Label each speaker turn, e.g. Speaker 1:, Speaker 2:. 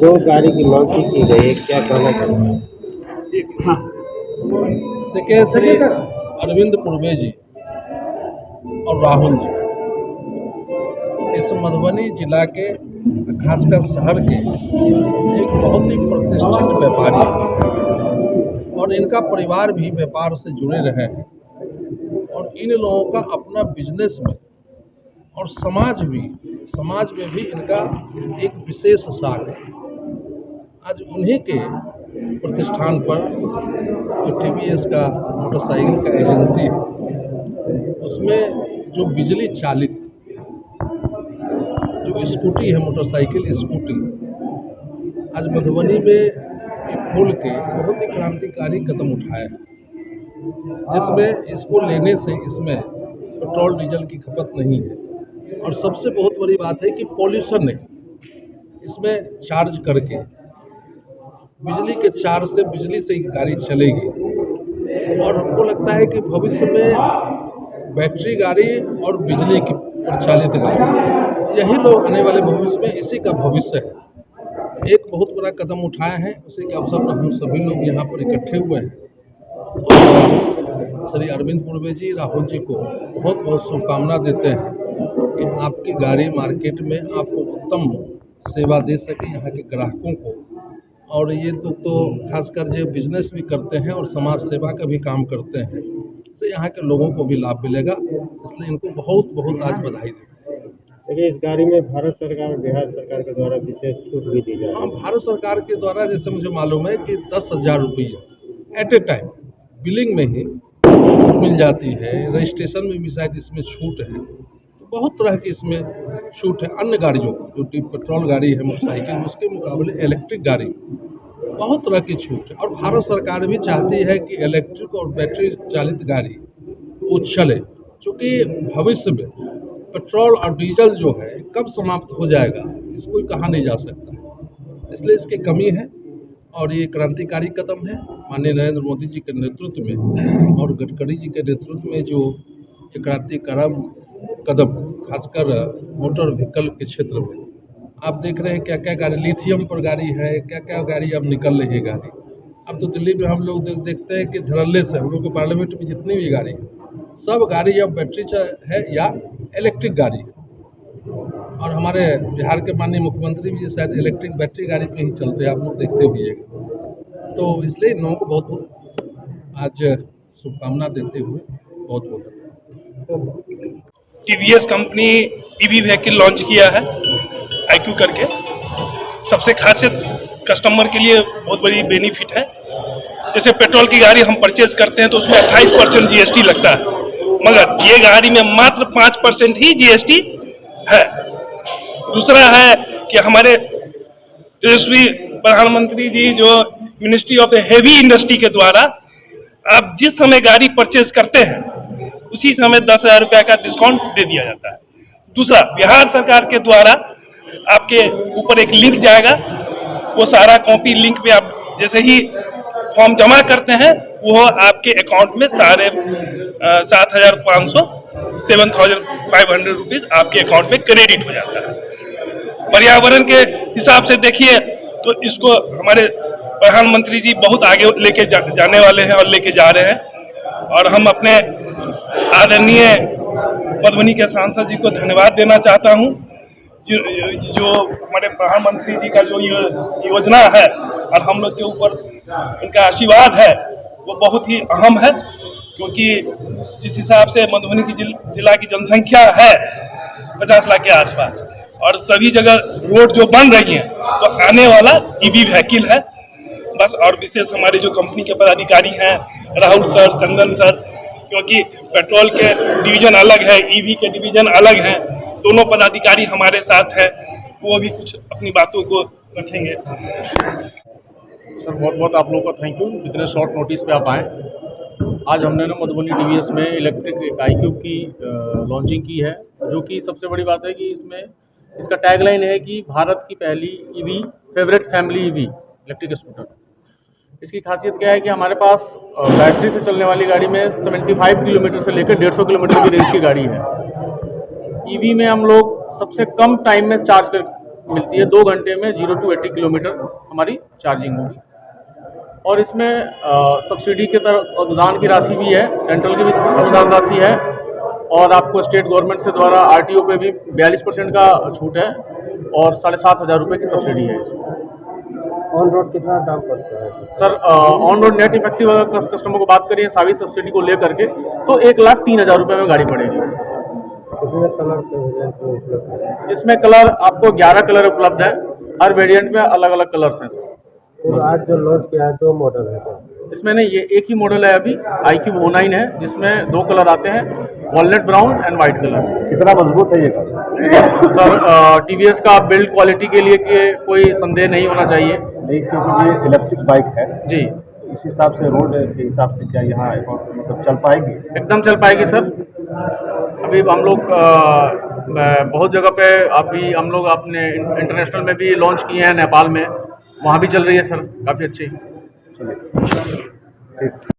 Speaker 1: दो गाड़ी की लॉन्चिंग की गई है, क्या कहना चाहते हैं?
Speaker 2: देखिए, श्री अरविंद पूर्वे जी और राहुल जी इस मधुबनी जिला के, खासकर शहर के, एक बहुत ही प्रतिष्ठित व्यापारी हैं और इनका परिवार भी व्यापार से जुड़े रहे हैं और इन लोगों का अपना बिजनेस में और समाज में भी इनका एक विशेष साख है। आज उन्हीं के प्रतिष्ठान पर जो टीवीएस का मोटरसाइकिल का एजेंसी है, उसमें जो बिजली चालित जो स्कूटी है, मोटरसाइकिल स्कूटी, आज मधुबनी में एक खोल के बहुत ही क्रांतिकारी कदम उठाया है, जिसमें इसको लेने से इसमें पेट्रोल डीजल की खपत नहीं है और सबसे बहुत बड़ी बात है कि पॉल्यूशन नहीं। इसमें चार्ज करके बिजली के चार्ज से, बिजली से ही गाड़ी चलेगी और हमको लगता है कि भविष्य में बैटरी गाड़ी और बिजली की प्रचालित गाड़ी, यही लोग आने वाले भविष्य में, इसी का भविष्य है। एक बहुत बड़ा कदम उठाए हैं, उसी के अवसर पर हम सभी लोग यहाँ पर इकट्ठे हुए हैं और श्री अरविंद पूर्वे जी, राहुल जी को बहुत बहुत शुभकामना देते हैं कि आपकी गाड़ी मार्केट में आपको उत्तम सेवा दे सके यहाँ के ग्राहकों को। और ये तो खासकर जो बिजनेस भी करते हैं और समाज सेवा का भी काम करते हैं, तो यहाँ के लोगों को भी लाभ मिलेगा, इसलिए इनको बहुत बहुत आज बधाई देते हैं।
Speaker 1: देखिए, इस गाड़ी में भारत सरकार और बिहार सरकार के द्वारा विशेष छूट भी दी जा रही है।
Speaker 2: हाँ, भारत सरकार के द्वारा जैसे मुझे मालूम है कि 10,000 रुपये एट ए टाइम बिलिंग में ही मिल जाती है। रजिस्ट्रेशन में भी शायद इसमें छूट है, तो बहुत तरह की इसमें छूट है। अन्य गाड़ियों जो पेट्रोल गाड़ी है, मोटरसाइकिल, उसके मुकाबले इलेक्ट्रिक गाड़ी बहुत तरह की छूट है और भारत सरकार भी चाहती है कि इलेक्ट्रिक और बैटरी चालित गाड़ी वो चले, क्योंकि भविष्य में पेट्रोल और डीजल जो है कब समाप्त हो जाएगा इसको कहा नहीं जा सकता है, इसलिए इसकी कमी है और ये क्रांतिकारी कदम है। माननीय नरेंद्र मोदी जी के नेतृत्व में और गडकरी जी के नेतृत्व में जो क्रांतिकारी कदम, खासकर मोटर व्हीकल के क्षेत्र में आप देख रहे हैं क्या क्या गाड़ी, लिथियम पर गाड़ी है, क्या क्या गाड़ी अब निकल रही है गाड़ी। अब तो दिल्ली में हम लोग देखते हैं कि धड़ल्ले से हम लोग के पार्लियामेंट में जितनी भी गाड़ी है, सब गाड़ी अब बैटरी है या इलेक्ट्रिक गाड़ी है और हमारे बिहार के माननीय मुख्यमंत्री भी शायद इलेक्ट्रिक बैटरी गाड़ी पे ही चलते हैं, आप लोग देखते हुए। तो इसलिए इन लोगों को बहुत बहुत आज शुभकामना देते हुए बहुत बहुत
Speaker 3: TVS company EV vehicle launch किया है IQ करके। सबसे खासियत कस्टमर के लिए बहुत बड़ी बेनिफिट है। जैसे पेट्रोल की गाड़ी हम परचेज करते हैं तो उसमें 28% GST लगता है, मगर ये गाड़ी में मात्र 5% ही GST है। दूसरा है कि हमारे तेजस्वी प्रधानमंत्री जी जो ministry of the heavy industry के द्वारा आप जिस समय गाड़ी परचेज करते हैं उसी समय 10,000 रुपये का डिस्काउंट दे दिया जाता है। दूसरा, बिहार सरकार के द्वारा आपके ऊपर एक लिंक जाएगा, वो सारा कॉपी लिंक पे आप जैसे ही फॉर्म जमा करते हैं वो आपके अकाउंट में सारे 7,500 7,500 रुपीज़ आपके अकाउंट में क्रेडिट हो जाता है। पर्यावरण के हिसाब से देखिए तो इसको हमारे प्रधानमंत्री जी बहुत आगे लेके जाने वाले हैं और लेके जा रहे हैं और हम अपने आदरणीय मधुबनी के सांसद जी को धन्यवाद देना चाहता हूं। जो हमारे प्रधानमंत्री जी का जो योजना है और हम लोग के ऊपर इनका आशीर्वाद है वो बहुत ही अहम है, क्योंकि जिस हिसाब से मधुबनी की जिला की जनसंख्या है 50 लाख के आसपास और सभी जगह रोड जो बन रही हैं तो आने वाला ईवी व्हीकल है बस। और विशेष हमारे जो कंपनी के पदाधिकारी हैं, राहुल सर, चंदन सर, क्योंकि पेट्रोल के डिवीजन अलग है, ईवी के डिवीजन अलग हैं, दोनों पदाधिकारी हमारे साथ हैं, वो भी कुछ अपनी बातों को रखेंगे।
Speaker 4: सर बहुत बहुत आप लोगों का थैंक यू, इतने शॉर्ट नोटिस पे आप आए। आज हमने ना मधुबनी टीवीएस में इलेक्ट्रिक IQ की लॉन्चिंग की है, जो कि सबसे बड़ी बात है कि इसमें इसका टैगलाइन है कि भारत की पहली EV favourite family EV electric scooter. इसकी खासियत क्या है कि हमारे पास बैटरी से चलने वाली गाड़ी में 75 किलोमीटर से लेकर 150 किलोमीटर की रेंज की गाड़ी है। ईवी में हम लोग सबसे कम टाइम में चार्ज मिलती है। 2 घंटे में 0 to 80 किलोमीटर हमारी चार्जिंग होगी। और इसमें सब्सिडी के तरफ अनुदान की राशि भी है, सेंट्रल की भी अनुदान राशि है, और आपको स्टेट गवर्नमेंट से द्वारा RTO पे भी 42% का छूट है, और 7,500 रुपये की सब्सिडी है इसमें।
Speaker 1: ऑन रोड कितना दाम पड़ता है?
Speaker 4: Sir on road net effective अगर कस्टमर को बात करिए सारी सब्सिडी को लेकर के, तो 1,03,000 रुपये में गाड़ी पड़ेगी।
Speaker 1: कितने कलर के वेरिएंट में उपलब्ध है?
Speaker 4: इसमें कलर आपको 11 कलर उपलब्ध है, हर वेरिएंट में अलग अलग कलर्स हैं सर।
Speaker 1: तो आज जो लॉन्च किया है 2 मॉडल है सर?
Speaker 4: इसमें नहीं, ये एक ही मॉडल है अभी, iQube O9 है, जिसमें 2 कलर आते हैं, walnut brown and white colour.
Speaker 1: कितना मजबूत है ये कार?
Speaker 4: सर TVS का बिल्ड क्वालिटी के लिए कि कोई संदेह नहीं होना चाहिए।
Speaker 1: नहीं, क्योंकि ये इलेक्ट्रिक बाइक है
Speaker 4: जी,
Speaker 1: इस हिसाब से, रोड के हिसाब से क्या यहाँ मतलब चल पाएगी?
Speaker 4: एकदम चल पाएगी सर। अभी हम लोग बहुत जगह पे अभी हम लोग अपने इंटरनेशनल में भी लॉन्च किए हैं, नेपाल में, वहाँ भी चल रही है सर, काफ़ी अच्छी।
Speaker 1: चलिए, ठीक।